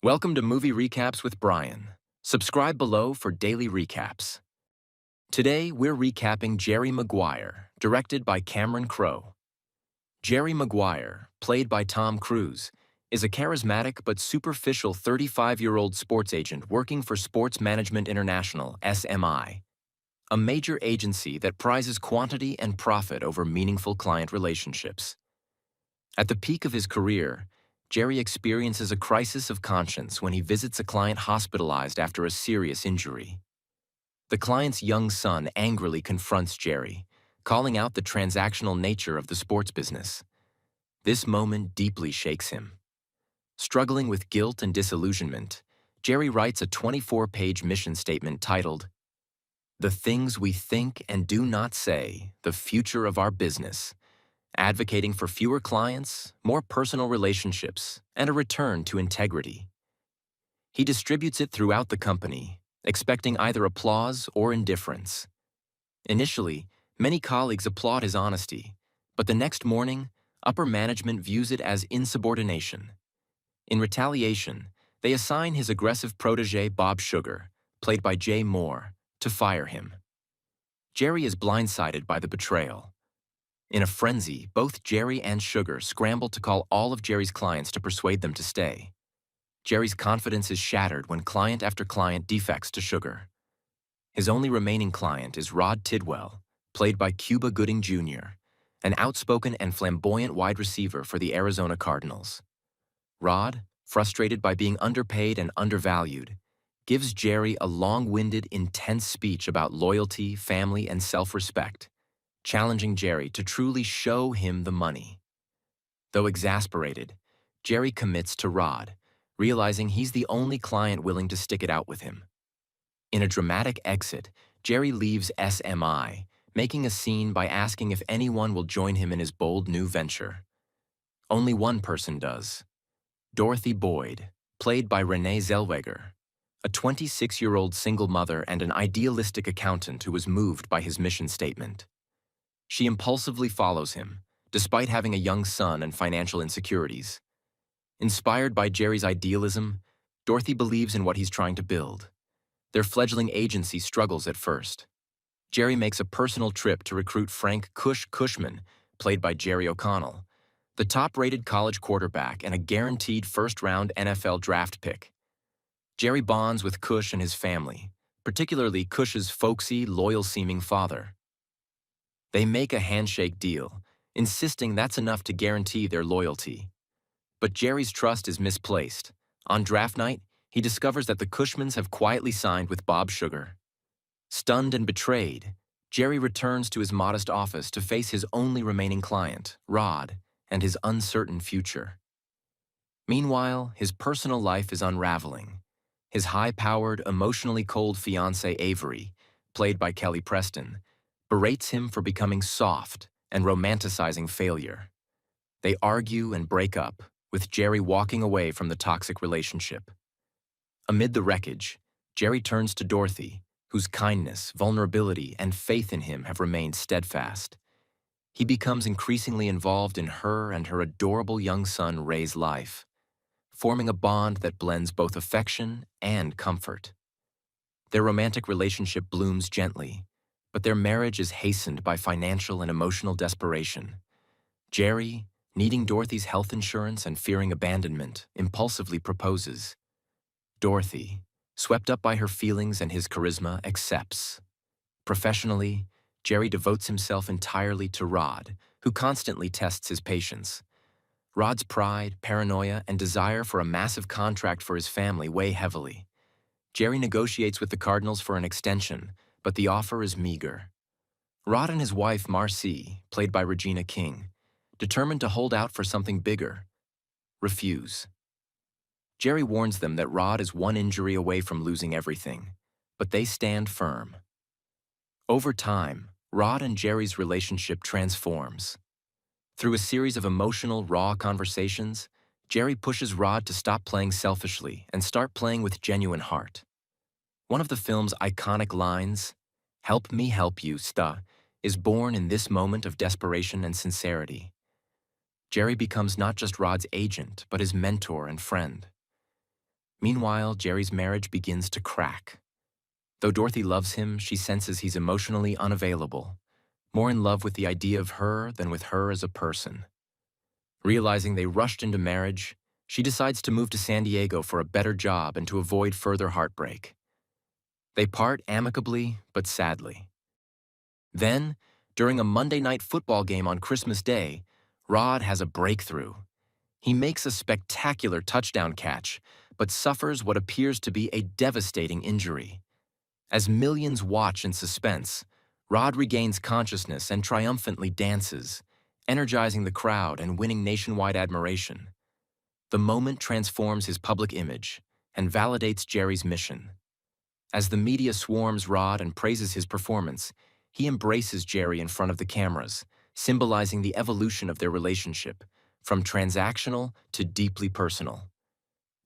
Welcome to Movie Recaps with Brian. Subscribe below for daily recaps. Today, we're recapping Jerry Maguire, directed by Cameron Crowe. Jerry Maguire, played by Tom Cruise, is a charismatic but superficial 35-year-old sports agent working for Sports Management International, SMI, a major agency that prizes quantity and profit over meaningful client relationships. At the peak of his career, Jerry experiences a crisis of conscience when he visits a client hospitalized after a serious injury. The client's young son angrily confronts Jerry, calling out the transactional nature of the sports business. This moment deeply shakes him. Struggling with guilt and disillusionment, Jerry writes a 24-page mission statement titled, "The Things We Think and Do Not Say, the Future of Our Business," advocating for fewer clients, more personal relationships, and a return to integrity. He distributes it throughout the company, expecting either applause or indifference. Initially, many colleagues applaud his honesty, but the next morning, upper management views it as insubordination. In retaliation, they assign his aggressive protege Bob Sugar, played by Jay Moore, to fire him. Jerry is blindsided by the betrayal. In a frenzy, both Jerry and Sugar scramble to call all of Jerry's clients to persuade them to stay. Jerry's confidence is shattered when client after client defects to Sugar. His only remaining client is Rod Tidwell, played by Cuba Gooding Jr., an outspoken and flamboyant wide receiver for the Arizona Cardinals. Rod, frustrated by being underpaid and undervalued, gives Jerry a long-winded, intense speech about loyalty, family, and self-respect, challenging Jerry to truly show him the money. Though exasperated, Jerry commits to Rod, realizing he's the only client willing to stick it out with him. In a dramatic exit, Jerry leaves SMI, making a scene by asking if anyone will join him in his bold new venture. Only one person does. Dorothy Boyd, played by Renee Zellweger, a 26-year-old single mother and an idealistic accountant who was moved by his mission statement. She impulsively follows him, despite having a young son and financial insecurities. Inspired by Jerry's idealism, Dorothy believes in what he's trying to build. Their fledgling agency struggles at first. Jerry makes a personal trip to recruit Frank Cush Cushman, played by Jerry O'Connell, the top-rated college quarterback and a guaranteed first-round NFL draft pick. Jerry bonds with Cush and his family, particularly Cush's folksy, loyal-seeming father. They make a handshake deal, insisting that's enough to guarantee their loyalty. But Jerry's trust is misplaced. On draft night, he discovers that the Cushmans have quietly signed with Bob Sugar. Stunned and betrayed, Jerry returns to his modest office to face his only remaining client, Rod, and his uncertain future. Meanwhile, his personal life is unraveling. His high-powered, emotionally cold fiancée, Avery, played by Kelly Preston, berates him for becoming soft and romanticizing failure. They argue and break up, with Jerry walking away from the toxic relationship. Amid the wreckage, Jerry turns to Dorothy, whose kindness, vulnerability, and faith in him have remained steadfast. He becomes increasingly involved in her and her adorable young son Ray's life, forming a bond that blends both affection and comfort. Their romantic relationship blooms gently, but their marriage is hastened by financial and emotional desperation. Jerry, needing Dorothy's health insurance and fearing abandonment, impulsively proposes. Dorothy, swept up by her feelings and his charisma, accepts. Professionally, Jerry devotes himself entirely to Rod, who constantly tests his patience. Rod's pride, paranoia, and desire for a massive contract for his family weigh heavily. Jerry negotiates with the Cardinals for an extension, but the offer is meager. Rod and his wife, Marcy, played by Regina King, determined to hold out for something bigger, refuse. Jerry warns them that Rod is one injury away from losing everything, but they stand firm. Over time, Rod and Jerry's relationship transforms. Through a series of emotional, raw conversations, Jerry pushes Rod to stop playing selfishly and start playing with genuine heart. One of the film's iconic lines, "Help me help you, sta," is born in this moment of desperation and sincerity. Jerry becomes not just Rod's agent, but his mentor and friend. Meanwhile, Jerry's marriage begins to crack. Though Dorothy loves him, she senses he's emotionally unavailable, more in love with the idea of her than with her as a person. Realizing they rushed into marriage, she decides to move to San Diego for a better job and to avoid further heartbreak. They part amicably, but sadly. Then, during a Monday night football game on Christmas Day, Rod has a breakthrough. He makes a spectacular touchdown catch, but suffers what appears to be a devastating injury. As millions watch in suspense, Rod regains consciousness and triumphantly dances, energizing the crowd and winning nationwide admiration. The moment transforms his public image and validates Jerry's mission. As the media swarms Rod and praises his performance, he embraces Jerry in front of the cameras, symbolizing the evolution of their relationship, from transactional to deeply personal.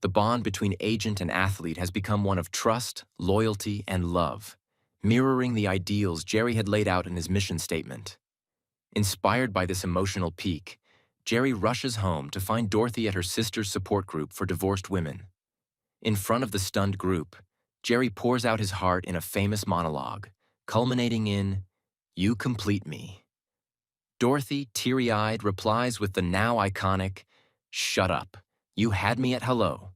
The bond between agent and athlete has become one of trust, loyalty, and love, mirroring the ideals Jerry had laid out in his mission statement. Inspired by this emotional peak, Jerry rushes home to find Dorothy at her sister's support group for divorced women. In front of the stunned group, Jerry pours out his heart in a famous monologue, culminating in, "You complete me." Dorothy, teary-eyed, replies with the now iconic, "Shut up. You had me at hello."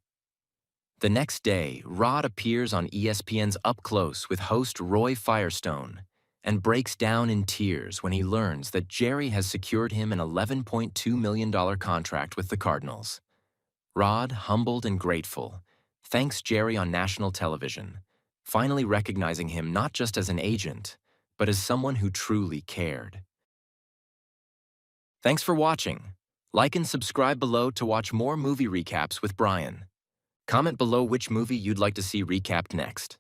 The next day, Rod appears on ESPN's Up Close with host Roy Firestone and breaks down in tears when he learns that Jerry has secured him an $11.2 million contract with the Cardinals. Rod, humbled and grateful, thanks Jerry on national television, finally recognizing him not just as an agent, but as someone who truly cared. Thanks for watching. Like and subscribe below to watch more movie recaps with Brian. Comment below which movie you'd like to see recapped next.